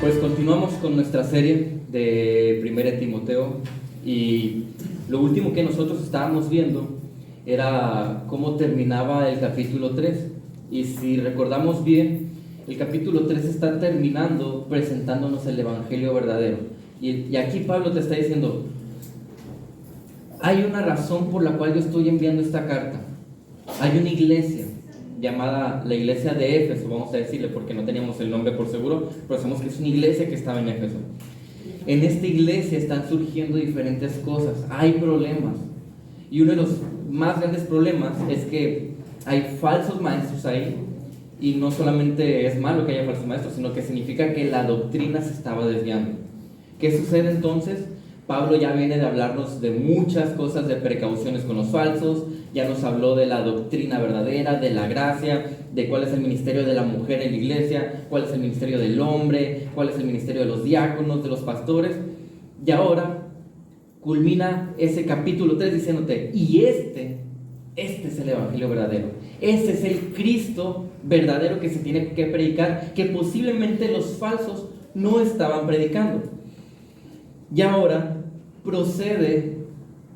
Pues continuamos con nuestra serie de 1 Timoteo y lo último que nosotros estábamos viendo era cómo terminaba el capítulo 3 y si recordamos bien, el capítulo 3 está terminando presentándonos el evangelio verdadero y aquí Pablo te está diciendo, hay una razón por la cual yo estoy enviando esta carta. Hay una iglesia llamada la iglesia de Éfeso, vamos a decirle porque no teníamos el nombre por seguro, pero sabemos que es una iglesia que estaba en Éfeso. En esta iglesia están surgiendo diferentes cosas, hay problemas, y uno de los más grandes problemas es que hay falsos maestros ahí, y no solamente es malo que haya falsos maestros, sino que significa que la doctrina se estaba desviando. ¿Qué sucede entonces? Pablo ya viene de hablarnos de muchas cosas, de precauciones con los falsos, ya nos habló de la doctrina verdadera, de la gracia, de cuál es el ministerio de la mujer en la iglesia, cuál es el ministerio del hombre, cuál es el ministerio de los diáconos, de los pastores, y ahora culmina ese capítulo 3 diciéndote, y este es el evangelio verdadero, ese es el Cristo verdadero que se tiene que predicar, que posiblemente los falsos no estaban predicando. Y ahora procede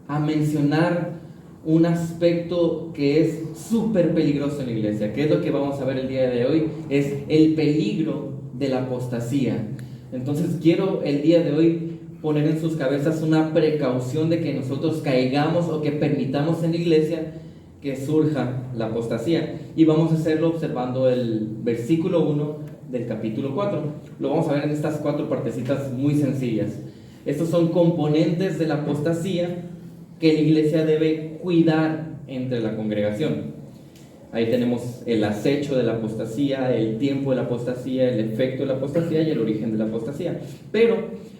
a mencionar un aspecto que es súper peligroso en la iglesia, que es lo que vamos a ver el día de hoy, es el peligro de la apostasía. Entonces quiero el día de hoy poner en sus cabezas una precaución de que nosotros caigamos o que permitamos en la iglesia que surja la apostasía. Y vamos a hacerlo observando el versículo 1 del capítulo 4. Lo vamos a ver en estas 4 partecitas muy sencillas. Estos son componentes de la apostasía que la iglesia debe cuidar entre la congregación. Ahí tenemos el acecho de la apostasía, el tiempo de la apostasía, el efecto de la apostasía y el origen de la apostasía. Pero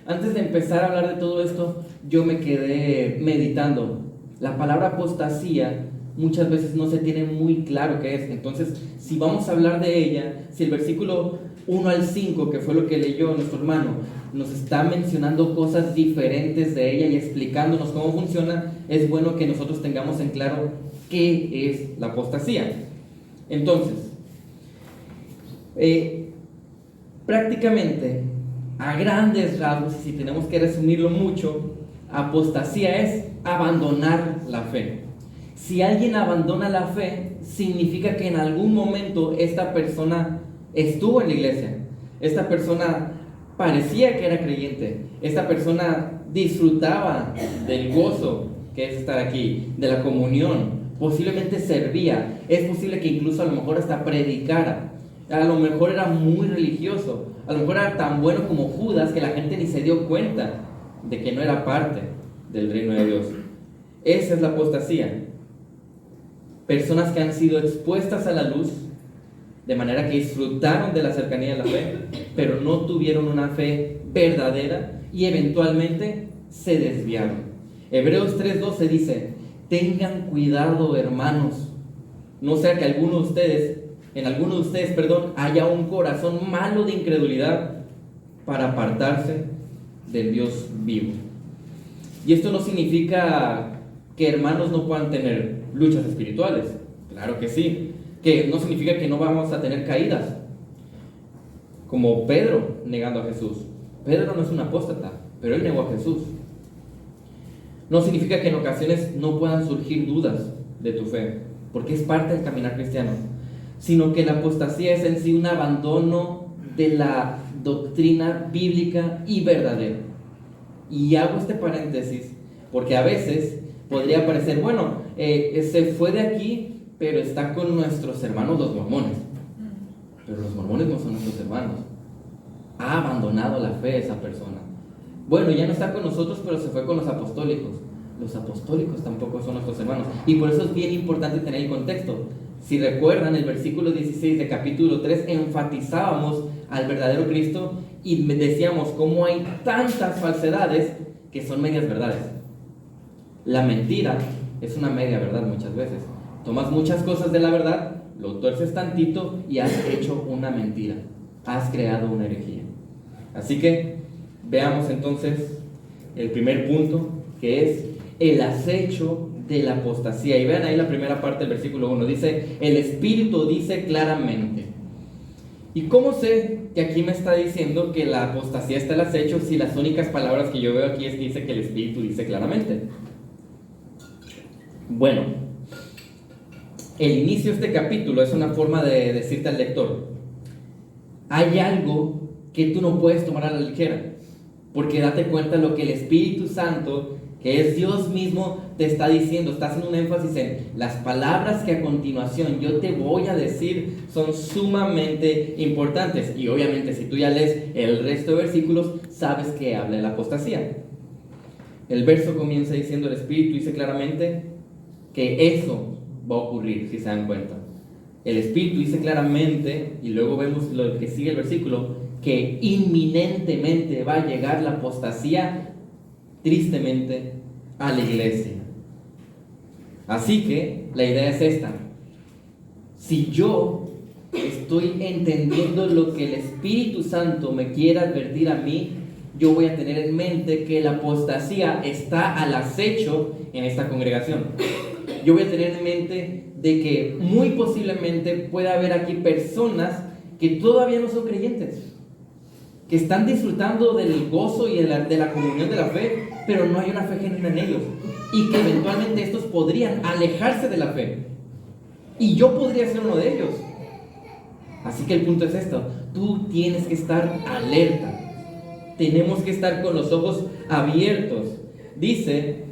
antes de empezar a hablar de todo esto, yo me quedé meditando. La palabra apostasía muchas veces no se tiene muy claro qué es. Entonces, si vamos a hablar de ella, si el versículo 1 al 5, que fue lo que leyó nuestro hermano, nos está mencionando cosas diferentes de ella y explicándonos cómo funciona, es bueno que nosotros tengamos en claro qué es la apostasía. Entonces, prácticamente, a grandes rasgos, y si tenemos que resumirlo mucho, apostasía es abandonar la fe. Si alguien abandona la fe, significa que en algún momento esta persona estuvo en la iglesia, esta persona parecía que era creyente, esta persona disfrutaba del gozo que es estar aquí, de la comunión, posiblemente servía, es posible que incluso a lo mejor hasta predicara, a lo mejor era muy religioso, a lo mejor era tan bueno como Judas que la gente ni se dio cuenta de que no era parte del reino de Dios. Esa es la apostasía. Personas que han sido expuestas a la luz, de manera que disfrutaron de la cercanía de la fe, pero no tuvieron una fe verdadera y eventualmente se desviaron. Hebreos 3:12 dice, tengan cuidado, hermanos, no sea que en alguno de ustedes, haya un corazón malo de incredulidad para apartarse del Dios vivo. Y esto no significa que hermanos no puedan tener luchas espirituales, claro que sí, que no significa que no vamos a tener caídas, como Pedro negando a Jesús. Pedro no es un apóstata, pero él negó a Jesús. No significa que en ocasiones no puedan surgir dudas de tu fe, porque es parte del caminar cristiano, sino que la apostasía es en sí un abandono de la doctrina bíblica y verdadera. Y hago este paréntesis porque a veces podría parecer, bueno, se fue de aquí, pero está con nuestros hermanos los mormones. Pero los mormones no son nuestros hermanos. Ha abandonado la fe esa persona. Bueno, ya no está con nosotros, pero se fue con los apostólicos. Los apostólicos tampoco son nuestros hermanos. Y por eso es bien importante tener el contexto. Si recuerdan, el versículo 16 de capítulo 3 enfatizábamos al verdadero Cristo y decíamos cómo hay tantas falsedades que son medias verdades. La mentira es una media verdad muchas veces. Tomas muchas cosas de la verdad, lo tuerces tantito y has hecho una mentira. Has creado una herejía. Así que veamos entonces el primer punto, que es el acecho de la apostasía. Y vean ahí la primera parte del versículo 1. Dice, el Espíritu dice claramente. ¿Y cómo sé que aquí me está diciendo que la apostasía está al acecho si las únicas palabras que yo veo aquí es que dice que el Espíritu dice claramente? Bueno, el inicio de este capítulo es una forma de decirte al lector: hay algo que tú no puedes tomar a la ligera, porque date cuenta lo que el Espíritu Santo, que es Dios mismo, te está diciendo. Está haciendo un énfasis en las palabras que a continuación yo te voy a decir son sumamente importantes. Y obviamente si tú ya lees el resto de versículos, sabes que habla de la apostasía. El verso comienza diciendo: el Espíritu dice claramente que eso va a ocurrir, si se dan cuenta. El Espíritu dice claramente, y luego vemos lo que sigue el versículo, que inminentemente va a llegar la apostasía, tristemente, a la iglesia. Así que la idea es esta: si yo estoy entendiendo lo que el Espíritu Santo me quiere advertir a mí, yo voy a tener en mente que la apostasía está al acecho en esta congregación. Yo voy a tener en mente de que muy posiblemente pueda haber aquí personas que todavía no son creyentes, que están disfrutando del gozo y de la comunión de la fe, pero no hay una fe genuina en ellos, y que eventualmente estos podrían alejarse de la fe, y yo podría ser uno de ellos. Así que el punto es esto: tú tienes que estar alerta, tenemos que estar con los ojos abiertos. Dice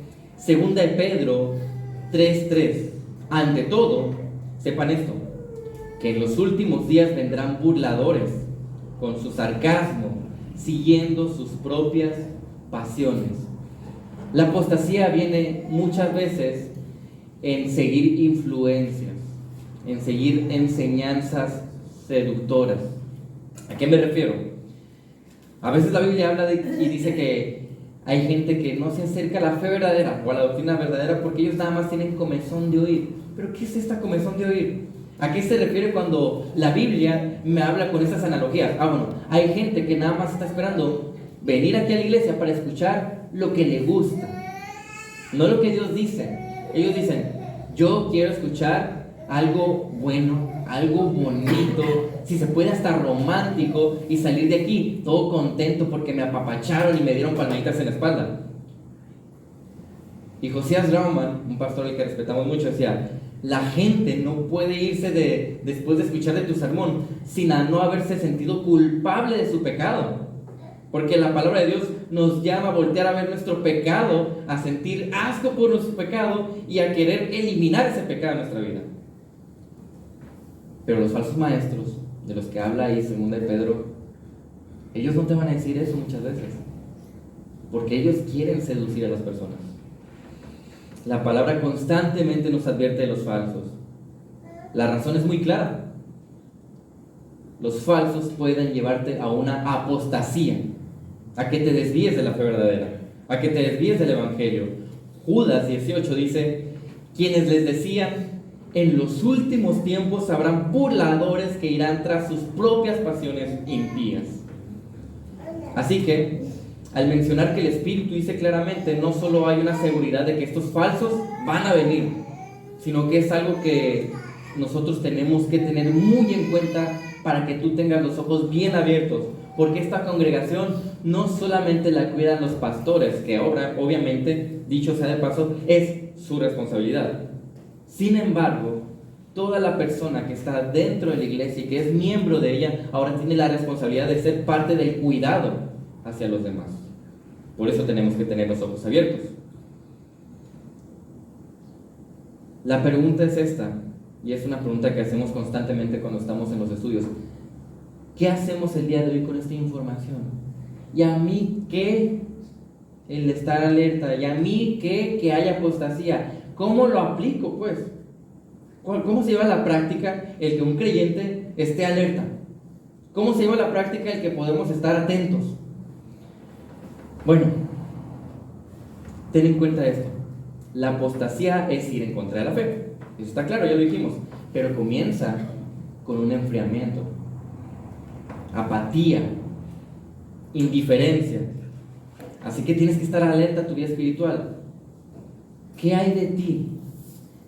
2 de Pedro 3:3: ante todo, sepan esto, que en los últimos días vendrán burladores con su sarcasmo, siguiendo sus propias pasiones. La apostasía viene muchas veces en seguir influencias, en seguir enseñanzas seductoras. ¿A qué me refiero? A veces la Biblia habla y dice que hay gente que no se acerca a la fe verdadera o a la doctrina verdadera porque ellos nada más tienen comezón de oír. ¿Pero qué es esta comezón de oír? ¿A qué se refiere cuando la Biblia me habla con esas analogías? Bueno, hay gente que nada más está esperando venir aquí a la iglesia para escuchar lo que le gusta, no lo que Dios dice. Ellos dicen: yo quiero escuchar algo bueno, algo bonito, si se puede hasta romántico, y salir de aquí todo contento porque me apapacharon y me dieron palmaditas en la espalda. Y Josías Rauman, un pastor al que respetamos mucho, decía: la gente no puede irse después de escuchar de tu sermón sin no haberse sentido culpable de su pecado, porque la palabra de Dios nos llama a voltear a ver nuestro pecado, a sentir asco por nuestro pecado y a querer eliminar ese pecado de nuestra vida. Pero los falsos maestros de los que habla ahí 2 de Pedro, ellos no te van a decir eso muchas veces, porque ellos quieren seducir a las personas. La palabra constantemente nos advierte de los falsos. La razón es muy clara: los falsos pueden llevarte a una apostasía, a que te desvíes de la fe verdadera, a que te desvíes del evangelio. Judas 18 dice: quienes les decían: en los últimos tiempos habrán burladores que irán tras sus propias pasiones impías. Así que, al mencionar que el Espíritu dice claramente, no solo hay una seguridad de que estos falsos van a venir, sino que es algo que nosotros tenemos que tener muy en cuenta para que tú tengas los ojos bien abiertos, porque esta congregación no solamente la cuidan los pastores, que ahora, obviamente, dicho sea de paso, es su responsabilidad. Sin embargo, toda la persona que está dentro de la iglesia y que es miembro de ella, ahora tiene la responsabilidad de ser parte del cuidado hacia los demás. Por eso tenemos que tener los ojos abiertos. La pregunta es esta, y es una pregunta que hacemos constantemente cuando estamos en los estudios: ¿qué hacemos el día de hoy con esta información? ¿Y a mí qué el estar alerta? ¿Y a mí qué que haya apostasía? ¿Cómo lo aplico, pues? ¿Cómo se lleva a la práctica el que un creyente esté alerta? ¿Cómo se lleva a la práctica el que podemos estar atentos? Bueno, ten en cuenta esto: la apostasía es ir en contra de la fe, eso está claro, ya lo dijimos, pero comienza con un enfriamiento, apatía, indiferencia. Así que tienes que estar alerta a tu vida espiritual. ¿Qué hay de ti,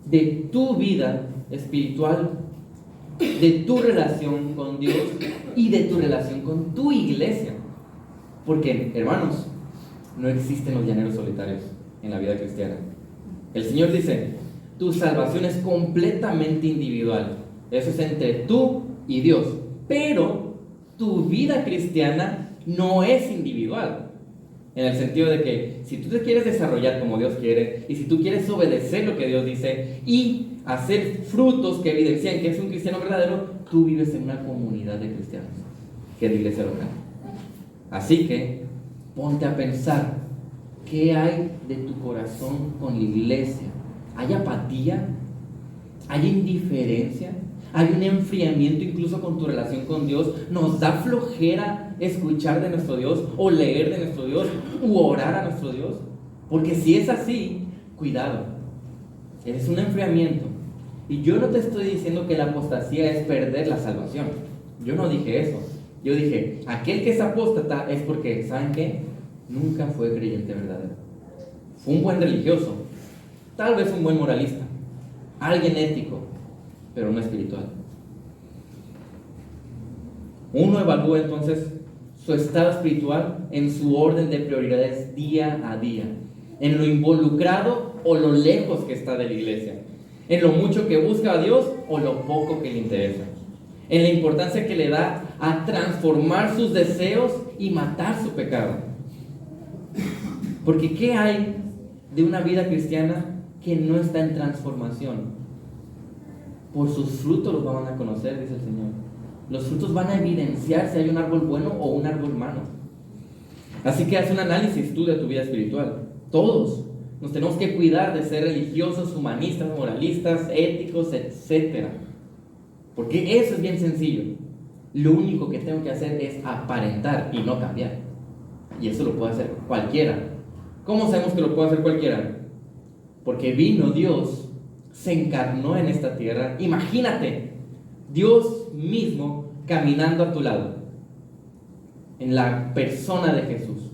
de tu vida espiritual? de tu relación con Dios y de tu relación con tu iglesia. Porque, hermanos, no existen los llaneros solitarios en la vida cristiana. El Señor dice, tu salvación es completamente individual. Eso es entre tú y Dios. Pero tu vida cristiana no es individual. En el sentido de que si tú te quieres desarrollar como Dios quiere, y si tú quieres obedecer lo que Dios dice y hacer frutos que evidencian que es un cristiano verdadero, tú vives en una comunidad de cristianos, que es la iglesia local. Así que ponte a pensar, ¿qué hay de tu corazón con la iglesia? ¿Hay apatía? ¿Hay indiferencia? ¿Hay un enfriamiento incluso con tu relación con Dios? ¿Nos da flojera escuchar de nuestro Dios o leer de nuestro Dios u orar a nuestro Dios? Porque si es así, cuidado, es un enfriamiento. Y yo no te estoy diciendo que la apostasía es perder la salvación. Yo no dije eso. Yo dije, aquel que es apóstata es porque, ¿saben qué? Nunca fue creyente verdadero. Fue un buen religioso, tal vez un buen moralista, alguien ético, pero no espiritual. Uno evalúa entonces su estado espiritual en su orden de prioridades día a día, en lo involucrado o lo lejos que está de la iglesia, en lo mucho que busca a Dios o lo poco que le interesa, en la importancia que le da a transformar sus deseos y matar su pecado. Porque ¿qué hay de una vida cristiana que no está en transformación? Por sus frutos los van a conocer, dice el Señor. Los frutos van a evidenciar si hay un árbol bueno o un árbol malo. Así que haz un análisis tú de tu vida espiritual. Todos nos tenemos que cuidar de ser religiosos, humanistas, moralistas, éticos, etc. Porque eso es bien sencillo. Lo único que tengo que hacer es aparentar y no cambiar. Y eso lo puede hacer cualquiera. ¿Cómo sabemos que lo puede hacer cualquiera? Porque vino Dios, se encarnó en esta tierra. Imagínate, Dios mismo caminando a tu lado, en la persona de Jesús.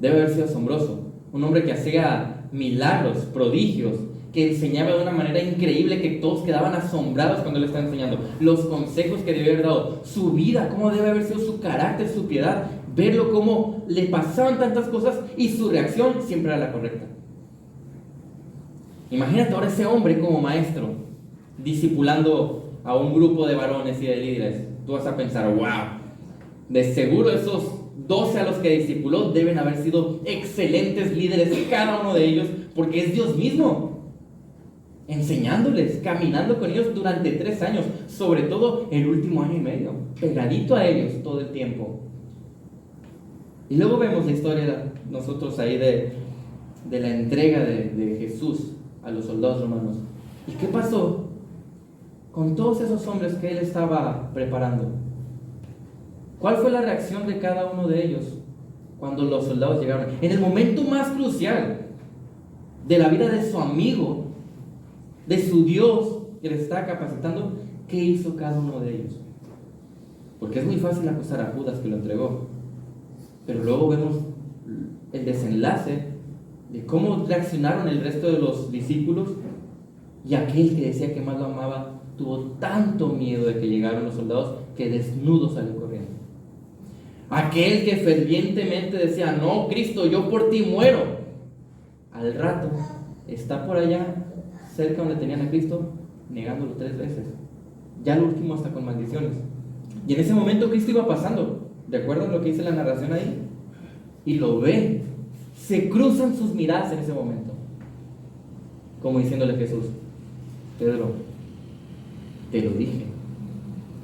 Debe haber sido asombroso. Un hombre que hacía milagros, prodigios, que enseñaba de una manera increíble, que todos quedaban asombrados cuando él estaba enseñando. Los consejos que debe haber dado, su vida, cómo debe haber sido su carácter, su piedad, verlo cómo le pasaban tantas cosas y su reacción siempre era la correcta. Imagínate ahora ese hombre como maestro, discipulando a un grupo de varones y de líderes. Tú vas a pensar, wow, de seguro esos 12 a los que discipuló deben haber sido excelentes líderes, cada uno de ellos, porque es Dios mismo enseñándoles, caminando con ellos durante 3 años, sobre todo el último año y medio, pegadito a ellos todo el tiempo. Y luego vemos la historia nosotros ahí de la entrega de Jesús a los soldados romanos. ¿Y qué pasó con todos esos hombres que él estaba preparando? ¿Cuál fue la reacción de cada uno de ellos cuando los soldados llegaron? En el momento más crucial de la vida de su amigo, de su Dios que les está capacitando, ¿qué hizo cada uno de ellos? Porque es muy fácil acusar a Judas que lo entregó, pero luego vemos el desenlace de cómo reaccionaron el resto de los discípulos, y aquel que decía que más lo amaba tuvo tanto miedo de que llegaran los soldados que desnudo salió corriendo. Aquel que fervientemente decía, no, Cristo, yo por ti muero, al rato está por allá cerca donde tenían a Cristo, negándolo 3 veces, ya lo último hasta con maldiciones. Y en ese momento Cristo iba pasando, ¿de acuerdo a lo que dice la narración ahí? Y lo ve, se cruzan sus miradas en ese momento, como diciéndole a Jesús, Pedro, te lo dije,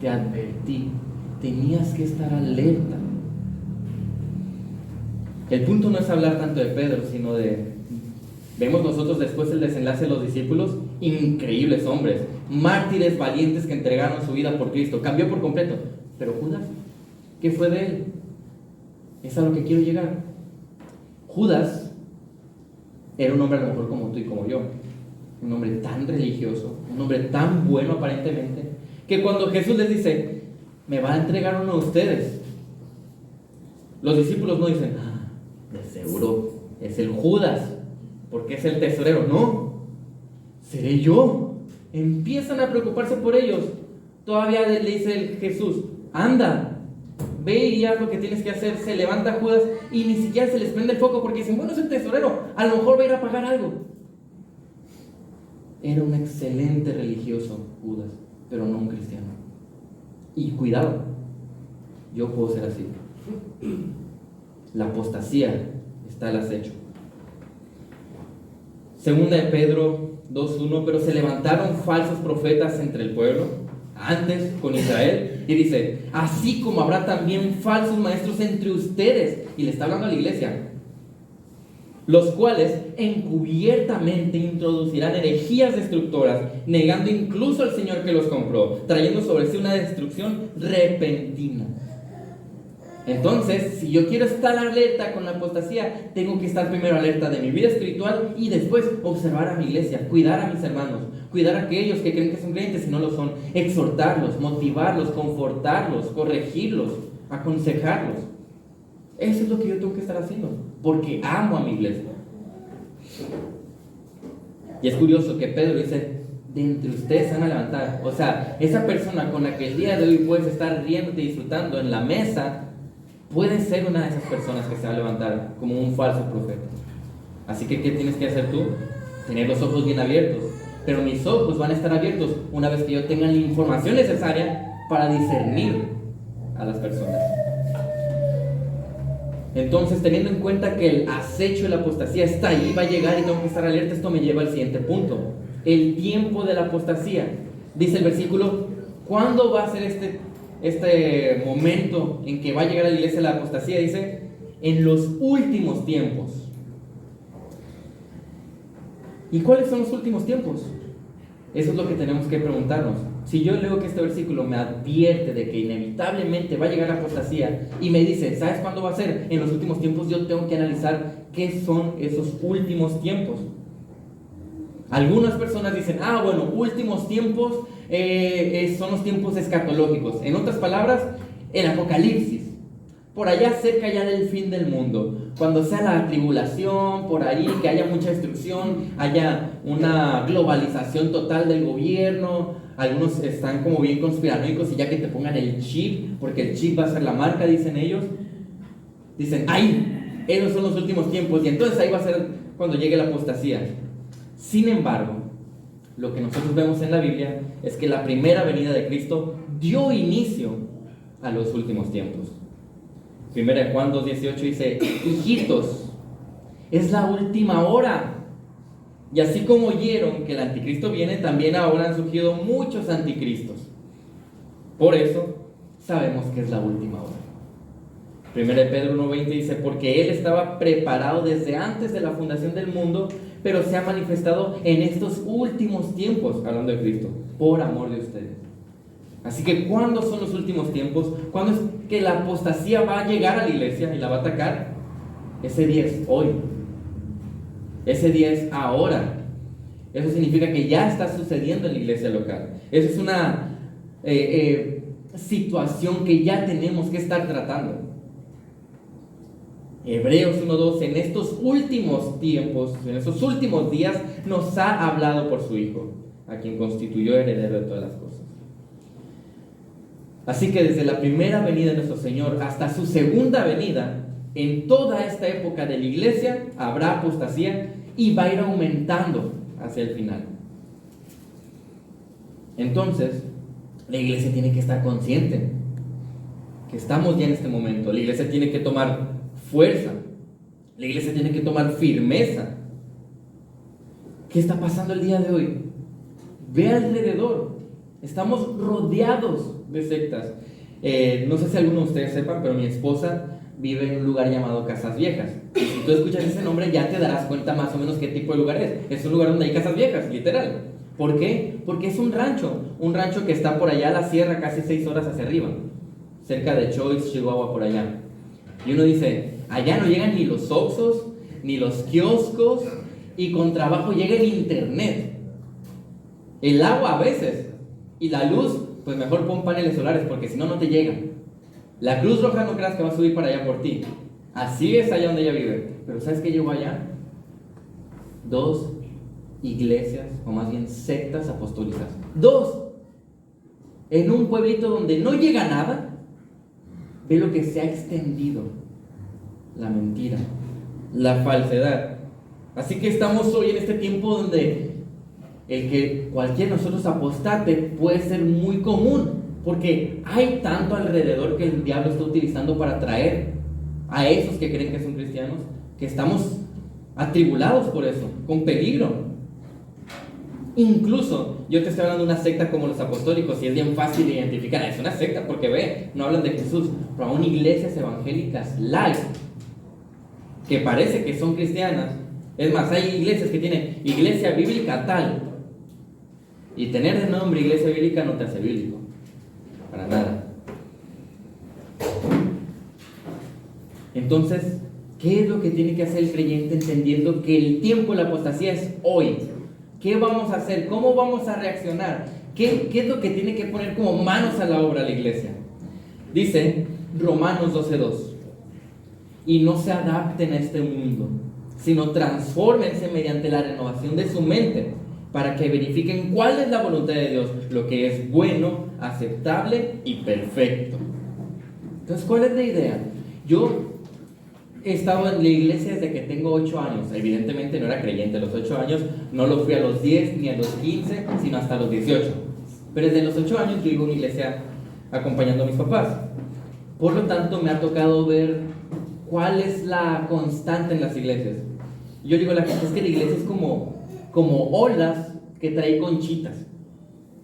te advertí, tenías que estar alerta. El punto no es hablar tanto de Pedro, sino vemos nosotros después el desenlace de los discípulos, increíbles hombres, mártires valientes que entregaron su vida por Cristo, cambió por completo. Pero Judas, ¿qué fue de él? Es a lo que quiero llegar. Judas era un hombre a lo mejor como tú y como yo, un hombre tan religioso, un hombre tan bueno aparentemente, que cuando Jesús les dice, me va a entregar uno de ustedes, los discípulos no dicen, de seguro es el Judas, porque es el tesorero. No, seré yo. empiezan a preocuparse por ellos. Todavía le dice Jesús, anda, ve y haz lo que tienes que hacer. Se levanta Judas y ni siquiera se les prende el foco porque dicen, bueno, es el tesorero, a lo mejor va a ir a pagar algo. Era un excelente religioso Judas, pero no un cristiano. Y cuidado, yo puedo ser así. La apostasía está al acecho. Segunda de Pedro 2:1, pero se levantaron falsos profetas entre el pueblo, antes con Israel, y dice, así como habrá también falsos maestros entre ustedes, y le está hablando a la iglesia, los cuales encubiertamente introducirán herejías destructoras, negando incluso al Señor que los compró, trayendo sobre sí una destrucción repentina. Entonces, si yo quiero estar alerta con la apostasía, tengo que estar primero alerta de mi vida espiritual y después observar a mi iglesia, cuidar a mis hermanos, cuidar a aquellos que creen que son creyentes y no lo son, exhortarlos, motivarlos, confortarlos, corregirlos, aconsejarlos. Eso es lo que yo tengo que estar haciendo, porque amo a mi iglesia. Y es curioso que Pedro dice, de entre ustedes se van a levantar. O sea, esa persona con la que el día de hoy puedes estar riéndote y disfrutando en la mesa, puede ser una de esas personas que se va a levantar como un falso profeta. Así que, ¿qué tienes que hacer tú? Tener los ojos bien abiertos. Pero mis ojos van a estar abiertos una vez que yo tenga la información necesaria para discernir a las personas. Entonces, teniendo en cuenta que el acecho de la apostasía está ahí, va a llegar y tengo que estar alerta, esto me lleva al siguiente punto. El tiempo de la apostasía. Dice el versículo, ¿cuándo va a ser este momento en que va a llegar a la iglesia la apostasía? Dice, en los últimos tiempos. ¿Y cuáles son los últimos tiempos? Eso es lo que tenemos que preguntarnos. Si yo leo que este versículo me advierte de que inevitablemente va a llegar la apostasía y me dice, ¿sabes cuándo va a ser? En los últimos tiempos, yo tengo que analizar qué son esos últimos tiempos. Algunas personas dicen, bueno, últimos tiempos son los tiempos escatológicos. En otras palabras, el apocalipsis. Por allá cerca ya del fin del mundo. Cuando sea la tribulación, por ahí, que haya mucha destrucción, haya una globalización total del gobierno. Algunos están como bien conspiranoicos y ya que te pongan el chip, porque el chip va a ser la marca, dicen ellos. Dicen, esos son los últimos tiempos y entonces ahí va a ser cuando llegue la apostasía. Sin embargo, lo que nosotros vemos en la Biblia es que la primera venida de Cristo dio inicio a los últimos tiempos. Primera de Juan 2:18 dice, hijitos, es la última hora. Y así como oyeron que el anticristo viene, también ahora han surgido muchos anticristos. Por eso sabemos que es la última hora. Primera de Pedro 1:20 dice, porque Él estaba preparado desde antes de la fundación del mundo, pero se ha manifestado en estos últimos tiempos, hablando de Cristo, por amor de ustedes. Así que, ¿cuándo son los últimos tiempos? ¿Cuándo es que la apostasía va a llegar a la iglesia y la va a atacar? Ese día es hoy. Ese día es ahora. Eso significa que ya está sucediendo en la iglesia local. Eso es una situación que ya tenemos que estar tratando. Hebreos 1:2, en estos últimos tiempos, en estos últimos días, nos ha hablado por su Hijo, a quien constituyó heredero de todas las cosas. Así que desde la primera venida de nuestro Señor hasta su segunda venida, en toda esta época de la iglesia habrá apostasía y va a ir aumentando hacia el final. Entonces, la iglesia tiene que estar consciente que estamos ya en este momento. La iglesia tiene que tomar fuerza. La iglesia tiene que tomar firmeza. ¿Qué está pasando el día de hoy? Ve alrededor. Estamos rodeados de sectas. No sé si alguno de ustedes sepan, pero mi esposa vive en un lugar llamado Casas Viejas. Y si tú escuchas ese nombre, ya te darás cuenta más o menos qué tipo de lugar es. Es un lugar donde hay casas viejas, literal. ¿Por qué? Porque es un rancho que está por allá a la sierra, casi 6 horas hacia arriba, cerca de Choice, Chihuahua, por allá. Y uno dice, allá no llegan ni los Oxxos, ni los kioscos, y con trabajo llega el internet, el agua a veces, y la luz, pues mejor pon paneles solares, porque si no, no te llegan. La Cruz Roja no creas que va a subir para allá por ti. Así es allá donde ella vive. Pero ¿sabes qué llegó allá? 2, iglesias, o más bien sectas apostólicas. 2, en un pueblito donde no llega nada, ve lo que se ha extendido: la mentira, la falsedad. Así que estamos hoy en este tiempo donde el que cualquier de nosotros apostate puede ser muy común, porque hay tanto alrededor que el diablo está utilizando para atraer a esos que creen que son cristianos, que estamos atribulados por eso, con peligro. Incluso, yo te estoy hablando de una secta como los apostólicos, y es bien fácil de identificar: es una secta porque no hablan de Jesús. Pero aún iglesias evangélicas light, que parece que son cristianas. Es más, hay iglesias que tienen iglesia bíblica tal, y tener de nombre iglesia bíblica no te hace bíblico, para nada. Entonces, ¿qué es lo que tiene que hacer el creyente entendiendo que el tiempo de la apostasía es hoy? ¿Qué vamos a hacer? ¿Cómo vamos a reaccionar? ¿Qué es lo que tiene que poner como manos a la obra la iglesia? Dice Romanos 12:2: y no se adapten a este mundo, sino transfórmense mediante la renovación de su mente, para que verifiquen cuál es la voluntad de Dios, lo que es bueno, aceptable y perfecto. Entonces, ¿cuál es la idea? Yo he estado en la iglesia desde que tengo 8 años. Evidentemente no era creyente a los 8 años, no lo fui a los 10 ni a los 15, sino hasta los 18. Pero desde los 8 años yo iba a una iglesia acompañando a mis papás. Por lo tanto, me ha tocado ver cuál es la constante en las iglesias. Yo digo, la gente es que la iglesia es como olas que trae conchitas.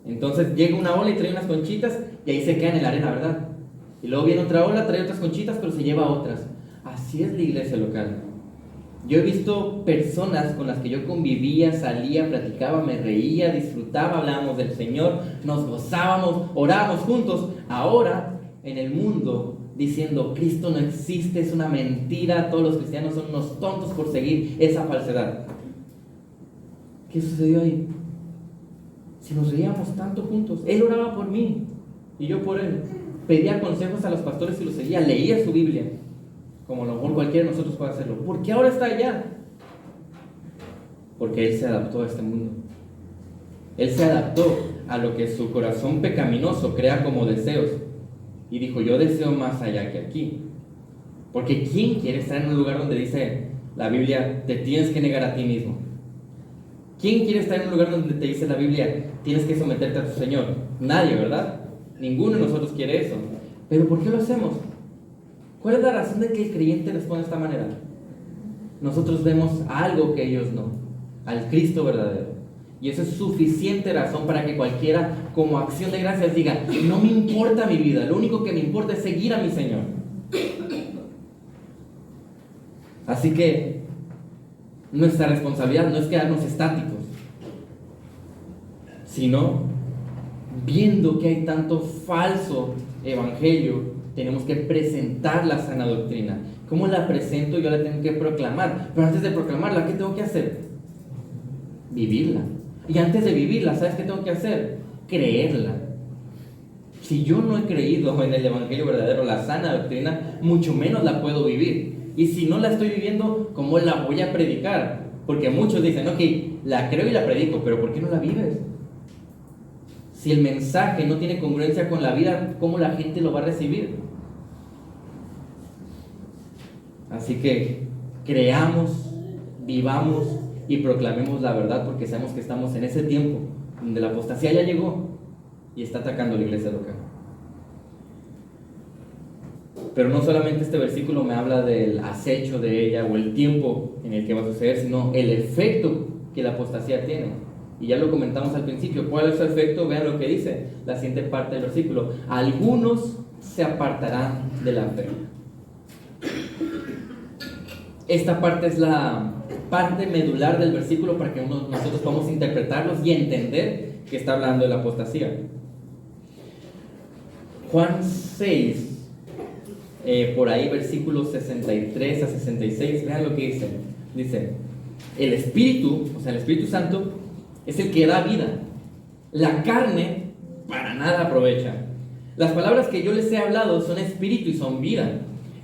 Entonces llega una ola y trae unas conchitas, y ahí se queda en la arena, ¿verdad? Y luego viene otra ola, trae otras conchitas, pero se lleva otras. Así es la iglesia local. Yo he visto personas con las que yo convivía, salía, platicaba, me reía, disfrutaba, hablábamos del Señor, nos gozábamos, orábamos juntos. Ahora, en el mundo, diciendo: Cristo no existe, es una mentira, todos los cristianos son unos tontos por seguir esa falsedad. ¿Qué sucedió ahí? Si nos reíamos tanto juntos, él oraba por mí y yo por él, pedía consejos a los pastores y los seguía, leía su Biblia, como a lo mejor cualquiera de nosotros puede hacerlo. ¿Por qué ahora está allá? Porque él se adaptó a este mundo. Él se adaptó a lo que su corazón pecaminoso crea como deseos, y dijo: yo deseo más allá que aquí. Porque ¿quién quiere estar en un lugar donde dice la Biblia, te tienes que negar a ti mismo? ¿Quién quiere estar en un lugar donde te dice la Biblia, tienes que someterte a tu Señor? Nadie, ¿verdad? Ninguno de nosotros quiere eso. ¿Pero por qué lo hacemos? ¿Cuál es la razón de que el creyente responde de esta manera? Nosotros vemos algo que ellos no, al Cristo verdadero. Y eso es suficiente razón para que cualquiera, como acción de gracias, diga: no me importa mi vida, lo único que me importa es seguir a mi Señor. Así que nuestra responsabilidad no es quedarnos estáticos, sino, viendo que hay tanto falso evangelio, tenemos que presentar la sana doctrina. ¿Cómo la presento? Yo la tengo que proclamar. Pero antes de proclamarla, ¿qué tengo que hacer? Vivirla. Y antes de vivirla, ¿sabes qué tengo que hacer? Creerla. Si yo no he creído en el evangelio verdadero, la sana doctrina, mucho menos la puedo vivir. Y si no la estoy viviendo, ¿cómo la voy a predicar? Porque muchos dicen: ok, la creo y la predico, pero ¿por qué no la vives? Si el mensaje no tiene congruencia con la vida, ¿cómo la gente lo va a recibir? Así que creamos, vivamos y proclamemos la verdad, porque sabemos que estamos en ese tiempo donde la apostasía ya llegó y está atacando a la iglesia local. Pero no solamente este versículo me habla del acecho de ella o el tiempo en el que va a suceder, sino el efecto que la apostasía tiene. Y ya lo comentamos al principio. ¿Cuál es su efecto? Vean lo que dice la siguiente parte del versículo: algunos se apartarán de la fe. Esta parte es la parte medular del versículo para que nosotros podamos interpretarlos y entender que está hablando de la apostasía. Juan 6, por ahí versículos 63 a 66, vean lo que dice. Dice: el Espíritu, o sea el Espíritu Santo, es el que da vida. La carne para nada aprovecha. Las palabras que yo les he hablado son espíritu y son vida.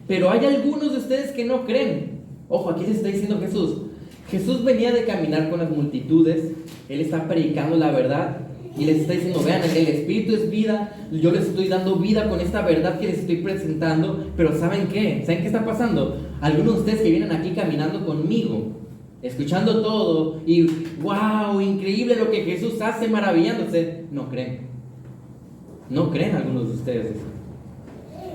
Pero hay algunos de ustedes que no creen. Ojo, aquí se está diciendo Jesús: Jesús venía de caminar con las multitudes, Él está predicando la verdad y les está diciendo, vean, el Espíritu es vida, yo les estoy dando vida con esta verdad que les estoy presentando, pero ¿saben qué? ¿Saben qué está pasando? Algunos de ustedes que vienen aquí caminando conmigo, escuchando todo y wow, increíble lo que Jesús hace, maravillándose, no creen. No creen algunos de ustedes.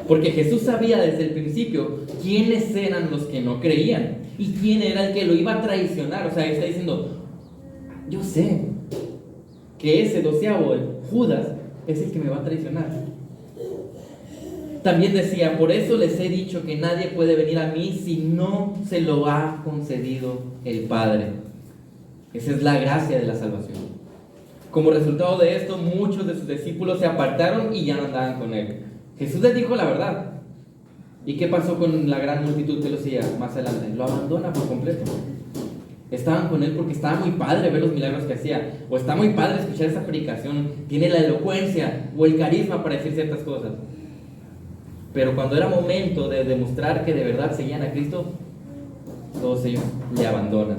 Porque Jesús sabía desde el principio quiénes eran los que no creían y quién era el que lo iba a traicionar. O sea, está diciendo, yo sé que ese doceavo, el Judas, es el que me va a traicionar. También decía, por eso les he dicho que nadie puede venir a mí si no se lo ha concedido el Padre. Esa es la gracia de la salvación. Como resultado de esto, muchos de sus discípulos se apartaron y ya no andaban con él. Jesús les dijo la verdad. ¿Y qué pasó con la gran multitud que lo seguía más adelante? Lo abandona por completo. Estaban con él porque estaba muy padre ver los milagros que hacía, o está muy padre escuchar esa predicación, tiene la elocuencia o el carisma para decir ciertas cosas. Pero cuando era momento de demostrar que de verdad seguían a Cristo, todos ellos le abandonan.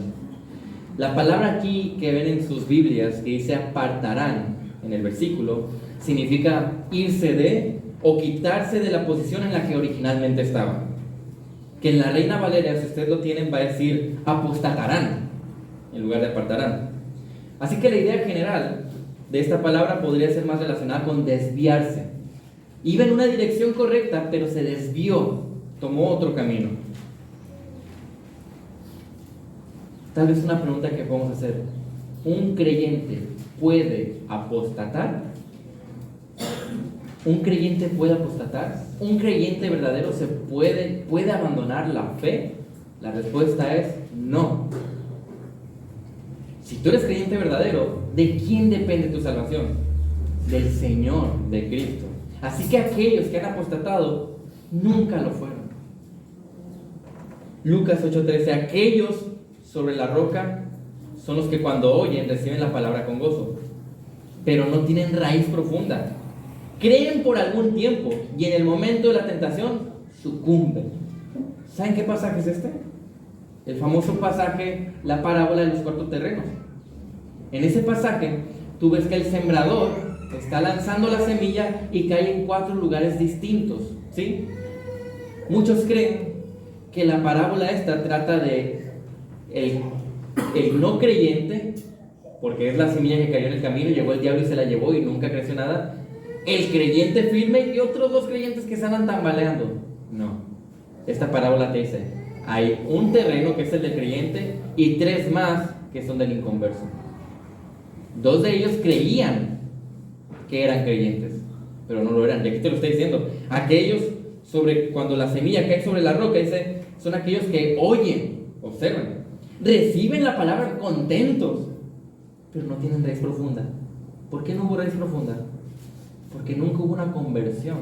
La palabra aquí que ven en sus Biblias, que dice apartarán en el versículo, significa irse de o quitarse de la posición en la que originalmente estaba. Que en la Reina Valera, si ustedes lo tienen, va a decir apostatarán en lugar de apartarán. Así que la idea general de esta palabra podría ser más relacionada con desviarse. Iba en una dirección correcta, pero se desvió, tomó otro camino. Tal vez una pregunta que podemos hacer: ¿un creyente puede apostatar? ¿Un creyente puede apostatar? ¿Un creyente verdadero puede abandonar la fe? La respuesta es no. Si tú eres creyente verdadero, ¿de quién depende tu salvación? Del Señor, de Cristo. Así que aquellos que han apostatado nunca lo fueron. Lucas 8:13: aquellos sobre la roca son los que cuando oyen reciben la palabra con gozo, pero no tienen raíz profunda. Creen por algún tiempo y en el momento de la tentación sucumben. ¿Saben qué pasaje es este? El famoso pasaje, la parábola de los 4 terrenos. En ese pasaje tú ves que el sembrador está lanzando la semilla y cae en 4 lugares distintos, ¿sí? Muchos creen que la parábola esta trata de el no creyente, porque es la semilla que cayó en el camino, llegó el diablo y se la llevó y nunca creció nada. El creyente firme y otros 2 creyentes que se andan tambaleando. No, esta parábola te dice, hay un terreno que es el del creyente y 3 más que son del inconverso. 2 de ellos creían que eran creyentes, pero no lo eran. Y aquí te lo estoy diciendo, aquellos cuando la semilla cae sobre la roca, dice, son aquellos que oyen, observan, reciben la palabra contentos, pero no tienen raíz profunda. ¿Por qué no hubo raíz profunda? Porque nunca hubo una conversión.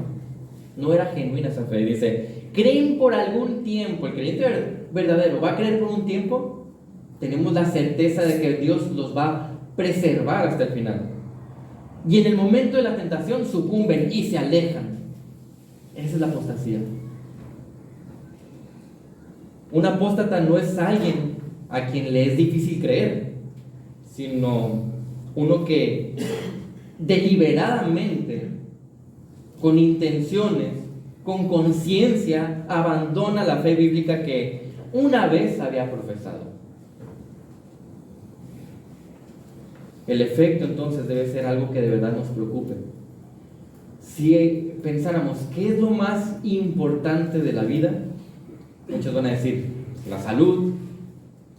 No era genuina esa fe. Dice, creen por algún tiempo. El creyente verdadero va a creer por un tiempo. Tenemos la certeza de que Dios los va a preservar hasta el final. Y en el momento de la tentación sucumben y se alejan. Esa es la apostasía. Un apóstata no es alguien a quien le es difícil creer, sino uno que deliberadamente, con intenciones, con conciencia, abandona la fe bíblica que una vez había profesado. El efecto entonces debe ser algo que de verdad nos preocupe. Si pensáramos, ¿qué es lo más importante de la vida? Muchos van a decir la salud,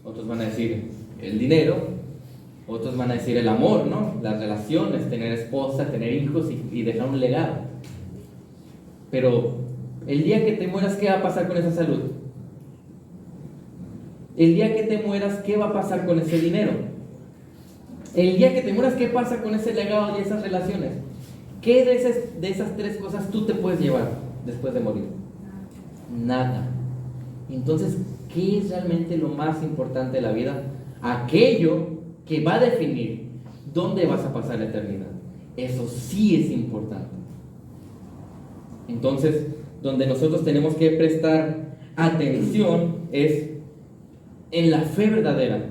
otros van a decir el dinero, otros van a decir el amor, ¿no? Las relaciones, tener esposa, tener hijos y dejar un legado. Pero el día que te mueras, ¿qué va a pasar con esa salud? El día que te mueras, ¿qué va a pasar con ese dinero? El día que te mueras, ¿qué pasa con ese legado y esas relaciones? ¿Qué de esas 3 cosas tú te puedes llevar después de morir? Nada. Entonces, ¿qué es realmente lo más importante de la vida? Aquello que va a definir dónde vas a pasar la eternidad. Eso sí es importante. Entonces, donde nosotros tenemos que prestar atención es en la fe verdadera.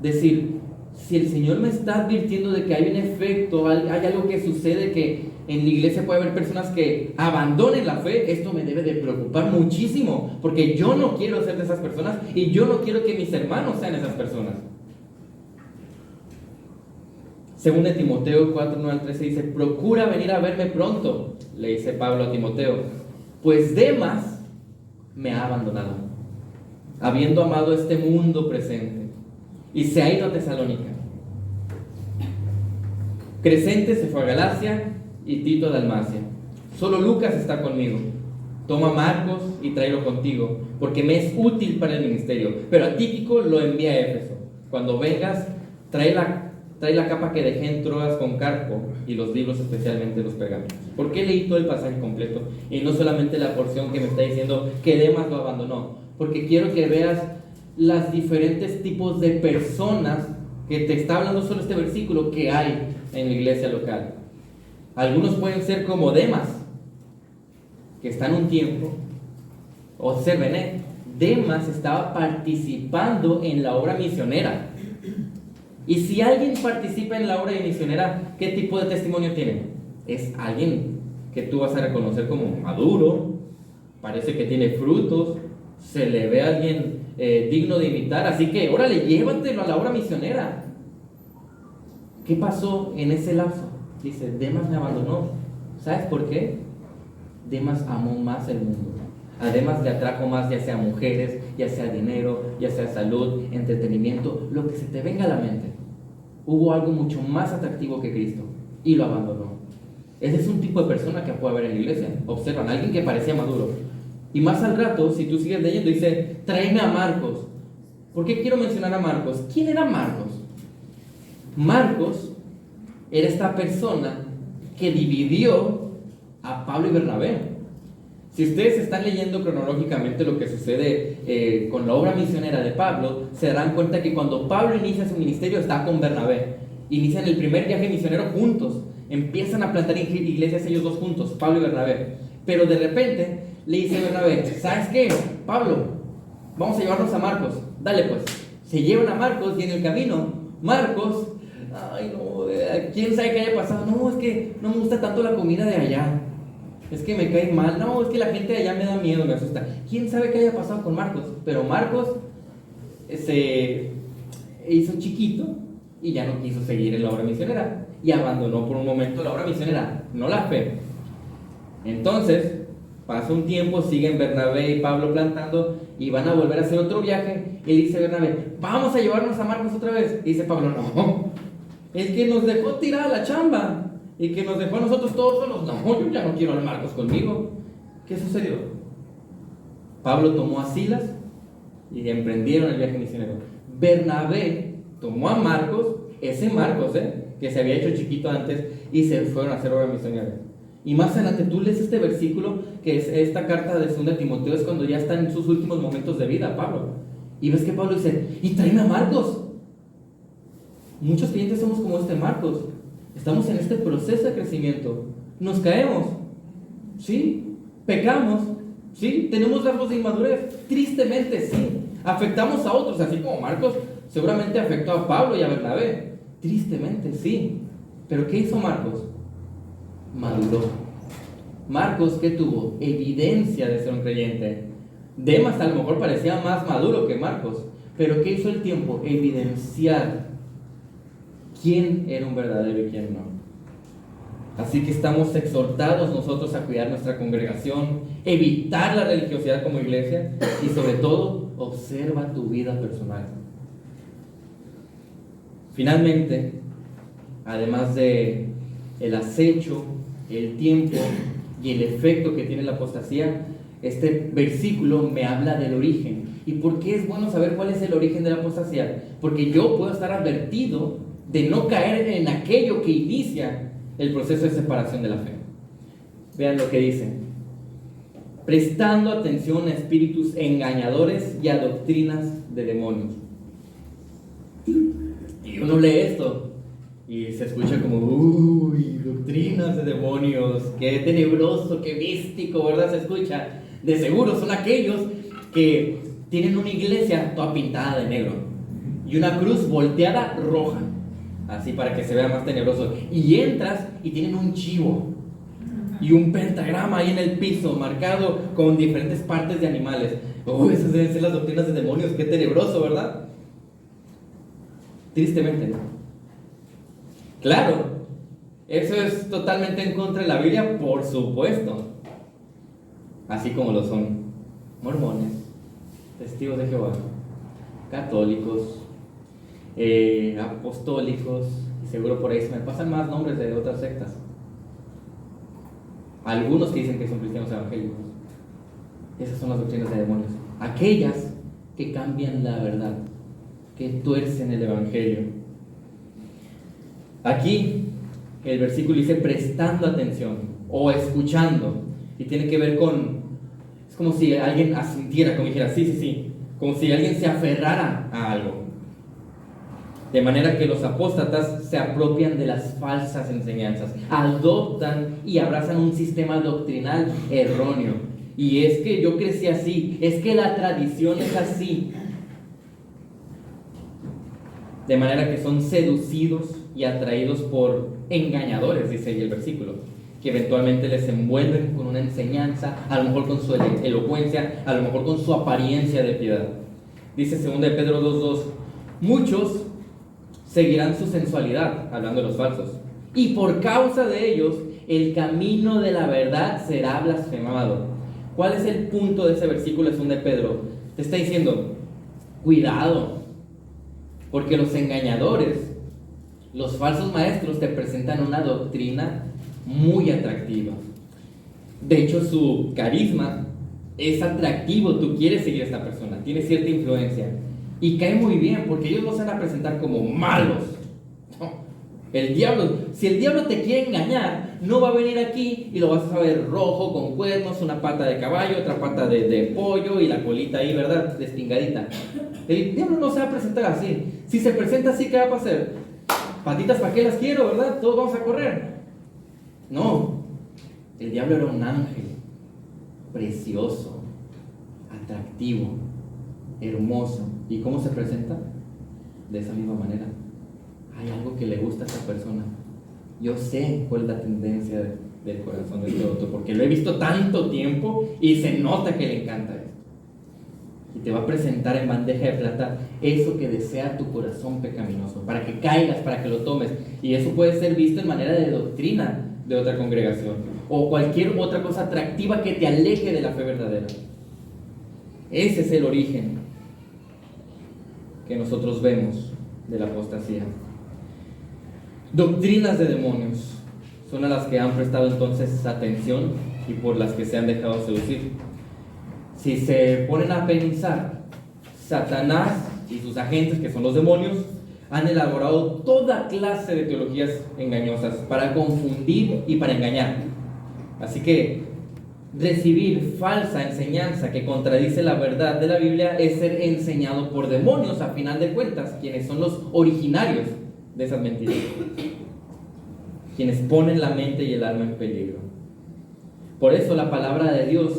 Decir, si el Señor me está advirtiendo de que hay un efecto, hay algo que sucede, que en la iglesia puede haber personas que abandonen la fe, esto me debe de preocupar muchísimo, porque yo no quiero ser de esas personas y yo no quiero que mis hermanos sean esas personas. Según de Timoteo 4, 9 al 13 dice, procura venir a verme pronto, le dice Pablo a Timoteo, pues Demas me ha abandonado, habiendo amado este mundo presente, y se ha ido a Tesalónica. Crescente se fue a Galacia y Tito a Dalmacia. Solo Lucas está conmigo. Toma a Marcos y tráelo contigo, porque me es útil para el ministerio. Pero a Tíquico lo envía a Éfeso. Cuando vengas, trae la capa que dejé en Troas con Carpo y los libros, especialmente los pergaminos. ¿Por qué leí todo el pasaje completo y no solamente la porción que me está diciendo que Demas lo abandonó? Porque quiero que veas las diferentes tipos de personas que te está hablando solo este versículo que hay en la iglesia local. Algunos pueden ser como Demas, que está en un tiempo, observen, Demas estaba participando en la obra misionera. Y si alguien participa en la obra misionera, ¿qué tipo de testimonio tiene? Es alguien que tú vas a reconocer como maduro, parece que tiene frutos, se le ve a alguien digno de imitar, así que órale, llévatelo a la obra misionera. ¿Qué pasó en ese lapso? Dice, Demas me abandonó. ¿Sabes por qué? Demas amó más el mundo. A Demas le atrajo más, ya sea mujeres, ya sea dinero, ya sea salud, entretenimiento, lo que se te venga a la mente. Hubo algo mucho más atractivo que Cristo y lo abandonó. Ese es un tipo de persona que puede haber en la iglesia. Observan, alguien que parecía maduro. Y más al rato, si tú sigues leyendo, dice, tráeme a Marcos. ¿Por qué quiero mencionar a Marcos? ¿Quién era Marcos? Marcos era esta persona que dividió a Pablo y Bernabé. Si ustedes están leyendo cronológicamente lo que sucede con la obra misionera de Pablo, se darán cuenta que cuando Pablo inicia su ministerio está con Bernabé. Inician el primer viaje misionero juntos. Empiezan a plantar iglesias ellos dos juntos, Pablo y Bernabé. Pero de repente le dice Bernabé, ¿sabes qué? Pablo, vamos a llevarnos a Marcos. Dale pues. Se llevan a Marcos y en el camino, Marcos, ay no, quién sabe qué haya pasado. No, es que no me gusta tanto la comida de allá. Es que me cae mal. No, es que la gente de allá me da miedo, me asusta. ¿Quién sabe qué haya pasado con Marcos? Pero Marcos se hizo chiquito y ya no quiso seguir en la obra misionera. Y abandonó por un momento la obra misionera, no la fe. Entonces, pasa un tiempo, siguen Bernabé y Pablo plantando y van a volver a hacer otro viaje. Y dice Bernabé, vamos a llevarnos a Marcos otra vez. Y dice Pablo, no, es que nos dejó tirada la chamba. Y que nos dejó a nosotros todos solos. No, yo ya no quiero a Marcos conmigo. ¿Qué sucedió? Pablo tomó a Silas y emprendieron el viaje misionero. Bernabé tomó a Marcos, ese Marcos, que se había hecho chiquito antes, y se fueron a hacer obra misionera. Y más adelante tú lees este versículo, que es esta carta de 2 Timoteo, es cuando ya está en sus últimos momentos de vida, Pablo. Y ves que Pablo dice, y tráeme a Marcos. Muchos clientes somos como este Marcos. Estamos en este proceso de crecimiento. Nos caemos, ¿sí? Pecamos, ¿sí? Tenemos rasgos de inmadurez, tristemente, sí. Afectamos a otros, así como Marcos seguramente afectó a Pablo y a Bernabé. Tristemente, sí. Pero ¿qué hizo Marcos? Maduró. Marcos, ¿qué tuvo? Evidencia de ser un creyente. Demas a lo mejor parecía más maduro que Marcos. Pero ¿qué hizo el tiempo? Evidenciar quién era un verdadero y quién no. Así que estamos exhortados nosotros a cuidar nuestra congregación, evitar la religiosidad como iglesia y sobre todo, observa tu vida personal. Finalmente, además de el acecho, el tiempo y el efecto que tiene la apostasía, este versículo me habla del origen. ¿Y por qué es bueno saber cuál es el origen de la apostasía? Porque yo puedo estar advertido de no caer en aquello que inicia el proceso de separación de la fe. Vean lo que dice: prestando atención a espíritus engañadores y a doctrinas de demonios. Y uno lee esto y se escucha como, uy, doctrinas de demonios, qué tenebroso, qué místico, ¿verdad? Se escucha. De seguro son aquellos que tienen una iglesia toda pintada de negro y una cruz volteada roja, así para que se vea más tenebroso. Y entras y tienen un chivo y un pentagrama ahí en el piso, marcado con diferentes partes de animales. Esas deben ser las doctrinas de demonios, qué tenebroso, ¿verdad? Tristemente, ¿no? Claro, eso es totalmente en contra de la Biblia, por supuesto. Así como lo son mormones, testigos de Jehová, católicos, apostólicos, y seguro por ahí se me pasan más nombres de otras sectas. Algunos que dicen que son cristianos evangélicos. Esas son las doctrinas de demonios. Aquellas que cambian la verdad, que tuercen el evangelio. Aquí el versículo dice prestando atención o escuchando, y tiene que ver con, es como si alguien asintiera, como dijera sí, sí, sí, como si alguien se aferrara a algo. De manera que los apóstatas se apropian de las falsas enseñanzas, adoptan y abrazan un sistema doctrinal erróneo. Y es que yo crecí así, es que la tradición es así. De manera que son seducidos y atraídos por engañadores, dice ahí el versículo, que eventualmente les envuelven con una enseñanza, a lo mejor con su elocuencia, a lo mejor con su apariencia de piedad. Dice 2 de Pedro 2:2, muchos seguirán su sensualidad, hablando de los falsos, y por causa de ellos el camino de la verdad será blasfemado. ¿Cuál es el punto de ese versículo de 2 de Pedro? Te está diciendo, cuidado, porque los engañadores, los falsos maestros te presentan una doctrina muy atractiva. De hecho, su carisma es atractivo, tú quieres seguir a esta persona, tiene cierta influencia y cae muy bien porque ellos no se van a presentar como malos. No. El diablo, si el diablo te quiere engañar, no va a venir aquí y lo vas a ver rojo, con cuernos, una pata de caballo, otra pata de pollo y la colita ahí, ¿verdad? Despingadita. El diablo no se va a presentar así. Si se presenta así, ¿qué va a pasar? Patitas, ¿para qué las quiero, verdad? Todos vamos a correr. No, el diablo era un ángel precioso, atractivo, hermoso. ¿Y cómo se presenta? De esa misma manera. Hay algo que le gusta a esa persona. Yo sé cuál es la tendencia del corazón de este otro, porque lo he visto tanto tiempo y se nota que le encanta esto. Y te va a presentar en bandeja de plata eso que desea tu corazón pecaminoso, para que caigas, para que lo tomes. Y eso puede ser visto en manera de doctrina de otra congregación, o cualquier otra cosa atractiva que te aleje de la fe verdadera. Ese es el origen que nosotros vemos de la apostasía. Doctrinas de demonios son a las que han prestado entonces atención y por las que se han dejado seducir. Si se ponen a pensar, Satanás y sus agentes, que son los demonios, han elaborado toda clase de teologías engañosas para confundir y para engañar. Así que recibir falsa enseñanza que contradice la verdad de la Biblia es ser enseñado por demonios, a final de cuentas, quienes son los originarios de esas mentiras, quienes ponen la mente y el alma en peligro. Por eso la palabra de Dios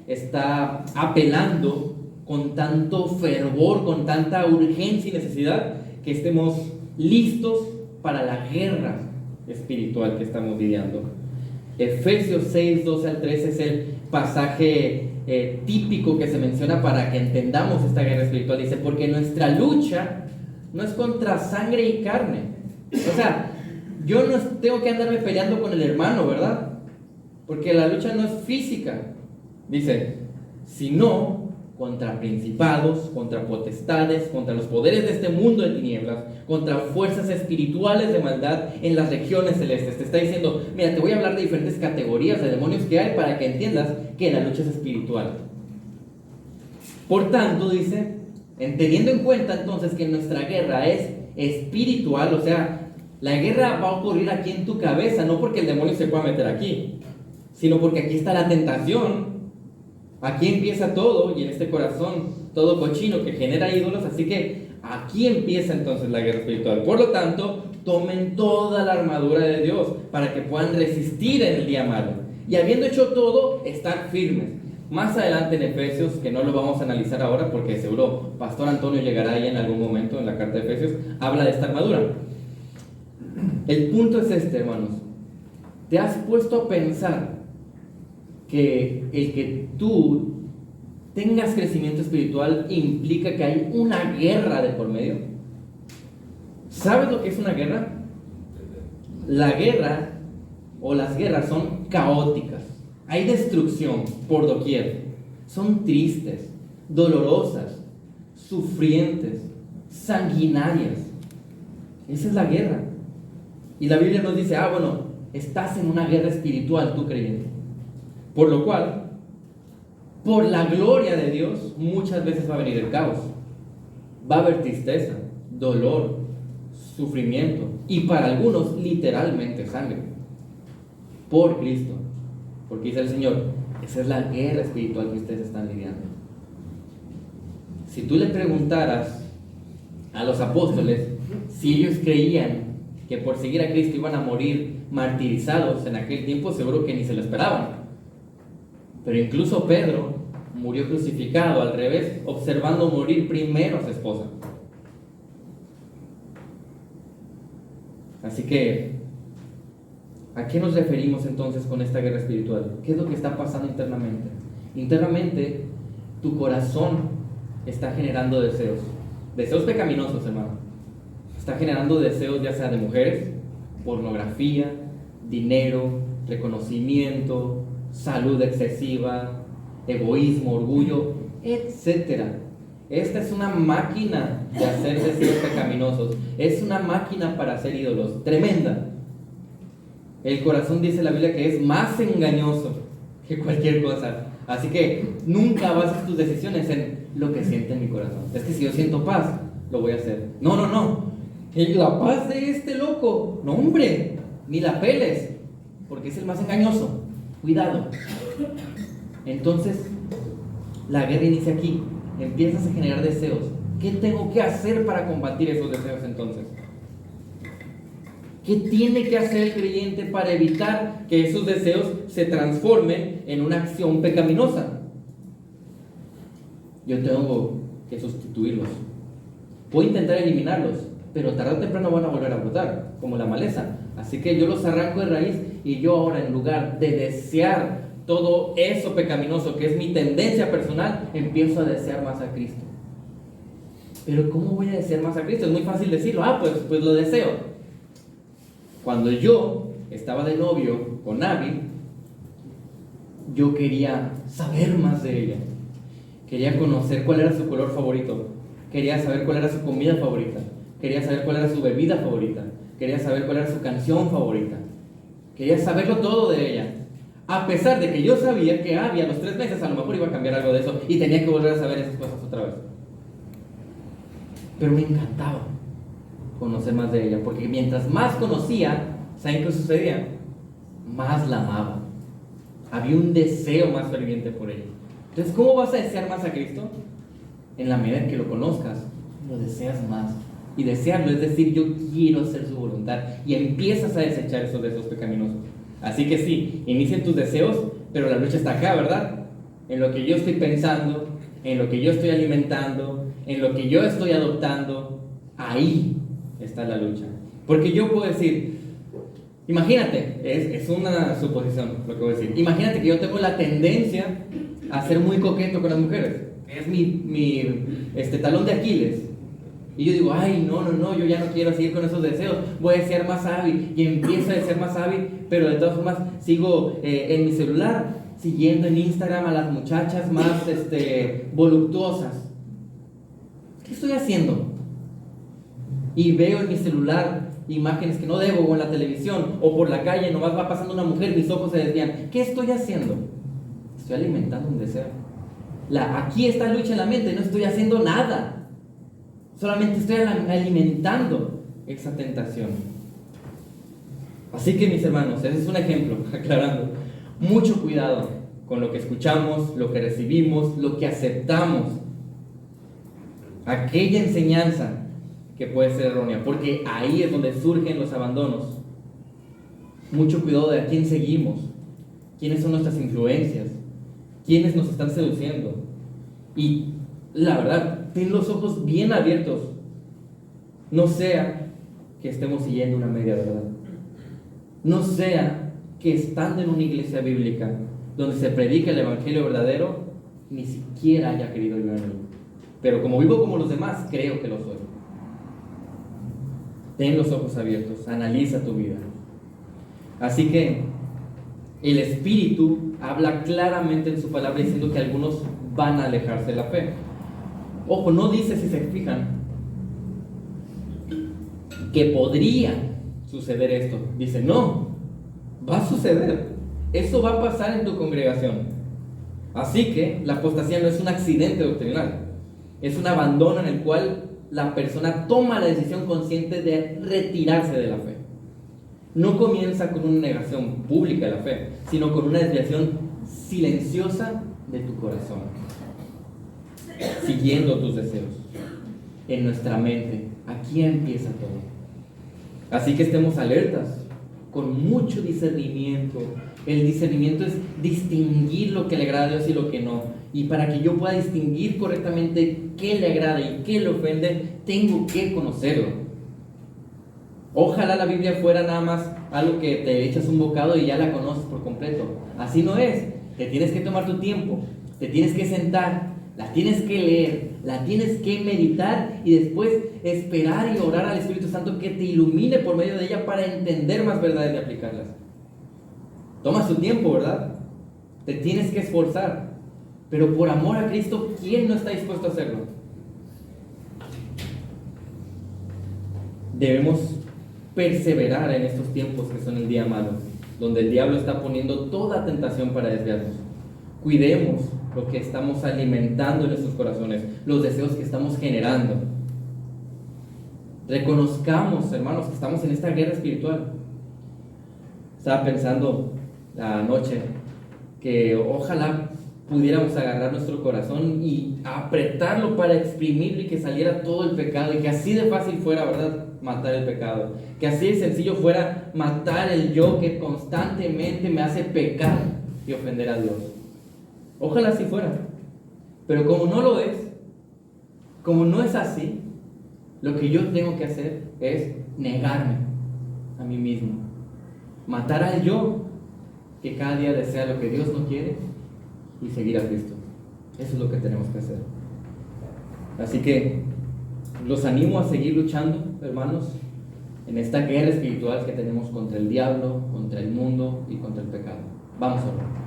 está apelando con tanto fervor, con tanta urgencia y necesidad, que estemos listos para la guerra espiritual que estamos lidiando. Efesios 6, 12 al 13 es el pasaje típico que se menciona para que entendamos esta guerra espiritual. Dice, porque nuestra lucha no es contra sangre y carne. O sea, yo no tengo que andarme peleando con el hermano, ¿verdad? Porque la lucha no es física. Dice, sino contra principados, contra potestades, contra los poderes de este mundo de tinieblas, contra fuerzas espirituales de maldad en las regiones celestes. Te está diciendo, mira, te voy a hablar de diferentes categorías de demonios que hay para que entiendas que la lucha es espiritual. Por tanto, dice, teniendo en cuenta entonces que nuestra guerra es espiritual, o sea, la guerra va a ocurrir aquí en tu cabeza, no porque el demonio se pueda meter aquí, sino porque aquí está la tentación. Aquí empieza todo, y en este corazón todo cochino que genera ídolos, así que aquí empieza entonces la guerra espiritual. Por lo tanto, tomen toda la armadura de Dios para que puedan resistir en el día malo, y habiendo hecho todo, estar firmes. más adelante en Efesios, que no lo vamos a analizar ahora porque seguro Pastor Antonio llegará ahí en algún momento en la carta de Efesios, habla de esta armadura. El punto es este, hermanos. ¿Te has puesto a pensar que el que tú tengas crecimiento espiritual implica que hay una guerra de por medio? ¿Sabes lo que es una guerra? La guerra o las guerras son caóticas. Hay destrucción por doquier. Son tristes, dolorosas, sufrientes, sanguinarias. Esa es la guerra. Y la Biblia nos dice, bueno, estás en una guerra espiritual, tú creyente. Por lo cual, por la gloria de Dios, muchas veces va a venir el caos. Va a haber tristeza, dolor, sufrimiento y para algunos literalmente sangre. Por Cristo. Porque dice el Señor, esa es la guerra espiritual que ustedes están lidiando. Si tú le preguntaras a los apóstoles si ellos creían que por seguir a Cristo iban a morir martirizados en aquel tiempo, seguro que ni se lo esperaban. Pero incluso Pedro murió crucificado al revés, observando morir primero a su esposa. Así que, ¿a qué nos referimos entonces con esta guerra espiritual? ¿Qué es lo que está pasando internamente? Internamente, tu corazón está generando deseos pecaminosos, hermano. Está generando deseos ya sea de mujeres, pornografía, dinero, reconocimiento, salud excesiva, egoísmo, orgullo, etc. Esta es una máquina de hacer deseos pecaminosos. Es una máquina para hacer ídolos, tremenda. El corazón, dice la Biblia, que es más engañoso que cualquier cosa. Así que nunca bases tus decisiones en lo que siente en mi corazón. Es que si yo siento paz, lo voy a hacer. No. La paz de este loco. No, hombre, ni la peles, porque es el más engañoso. Cuidado. Entonces, la guerra inicia aquí. Empiezas a generar deseos. ¿Qué tengo que hacer para combatir esos deseos entonces? ¿Qué tiene que hacer el creyente para evitar que esos deseos se transformen en una acción pecaminosa? Yo tengo que sustituirlos. Puedo intentar eliminarlos, pero tarde o temprano van a volver a brotar, como la maleza. Así que yo los arranco de raíz y yo ahora, en lugar de desear todo eso pecaminoso que es mi tendencia personal, empiezo a desear más a Cristo. Pero ¿cómo voy a desear más a Cristo? Es muy fácil decirlo. Pues lo deseo. Cuando yo estaba de novio con Abby, yo quería saber más de ella. Quería conocer cuál era su color favorito. Quería saber cuál era su comida favorita. Quería saber cuál era su bebida favorita. Quería saber cuál era su canción favorita. Quería saberlo todo de ella. A pesar de que yo sabía que Abby a los 3 meses a lo mejor iba a cambiar algo de eso y tenía que volver a saber esas cosas otra vez. Pero me encantaba conocer más de ella, porque mientras más conocía, ¿saben qué sucedía? Más la amaba. Había un deseo más ferviente por ella. Entonces, ¿cómo vas a desear más a Cristo? En la medida en que lo conozcas, lo deseas más. Y desearlo es decir, yo quiero hacer su voluntad. Y empiezas a desechar esos deseos pecaminosos. Así que sí, inician tus deseos, pero la lucha está acá, ¿verdad? En lo que yo estoy pensando, en lo que yo estoy alimentando, en lo que yo estoy adoptando. Ahí está la lucha. Porque yo puedo decir, imagínate, es una suposición lo que voy a decir. Imagínate que yo tengo la tendencia a ser muy coqueto con las mujeres. Es mi talón de Aquiles. Y yo digo, no, yo ya no quiero seguir con esos deseos. Voy a desear más a Abby. Y empiezo a desear más a Abby, pero de todas formas sigo en mi celular, siguiendo en Instagram a las muchachas más voluptuosas. ¿Qué estoy haciendo? Y veo en mi celular imágenes que no debo, o en la televisión, o por la calle, nomás va pasando una mujer, mis ojos se desvían. ¿Qué estoy haciendo? Estoy alimentando un deseo. Aquí está lucha en la mente, no estoy haciendo nada. Solamente estoy alimentando esa tentación. Así que, mis hermanos, ese es un ejemplo, aclarando. Mucho cuidado con lo que escuchamos, lo que recibimos, lo que aceptamos. Aquella enseñanza que puede ser errónea, porque ahí es donde surgen los abandonos. Mucho cuidado de a quién seguimos, quiénes son nuestras influencias, quiénes nos están seduciendo. Y la verdad, ten los ojos bien abiertos. No sea que estemos siguiendo una media verdad. No sea que estando en una iglesia bíblica donde se predica el evangelio verdadero, ni siquiera haya querido yo en él. Pero como vivo como los demás, creo que lo soy. Ten los ojos abiertos, analiza tu vida. Así que el Espíritu habla claramente en su palabra diciendo que algunos van a alejarse de la fe. Ojo, no dice, si se fijan, que podría suceder esto. Dice, no, va a suceder. Eso va a pasar en tu congregación. Así que la apostasía no es un accidente doctrinal, es un abandono en el cual la persona toma la decisión consciente de retirarse de la fe. No comienza con una negación pública de la fe, sino con una desviación silenciosa de tu corazón, siguiendo tus deseos. En nuestra mente, aquí empieza todo. Así que estemos alertas, con mucho discernimiento. El discernimiento es distinguir lo que le agrada a Dios y lo que no. Y para que yo pueda distinguir correctamente qué le agrada y qué le ofende, tengo que conocerlo. Ojalá la Biblia fuera nada más algo que te echas un bocado y ya la conoces por completo. Así no es. Te tienes que tomar tu tiempo, te tienes que sentar, la tienes que leer, la tienes que meditar y después esperar y orar al Espíritu Santo que te ilumine por medio de ella para entender más verdades y aplicarlas. Toma tu tiempo, ¿verdad? Te tienes que esforzar. Pero por amor a Cristo, ¿quién no está dispuesto a hacerlo? Debemos perseverar en estos tiempos que son el día malo, donde el diablo está poniendo toda tentación para desviarnos. Cuidemos lo que estamos alimentando en nuestros corazones, los deseos que estamos generando. Reconozcamos, hermanos, que estamos en esta guerra espiritual. Estaba pensando anoche que ojalá pudiéramos agarrar nuestro corazón y apretarlo para exprimirlo y que saliera todo el pecado, y que así de fácil fuera, ¿verdad?, matar el pecado, que así de sencillo fuera matar el yo que constantemente me hace pecar y ofender a Dios. Ojalá así fuera, pero como no lo es, como no es así, lo que yo tengo que hacer es negarme a mí mismo, matar al yo que cada día desea lo que Dios no quiere y seguir a Cristo. Eso es lo que tenemos que hacer. Así que los animo a seguir luchando, hermanos, en esta guerra espiritual que tenemos contra el diablo, contra el mundo y contra el pecado. Vamos a orar.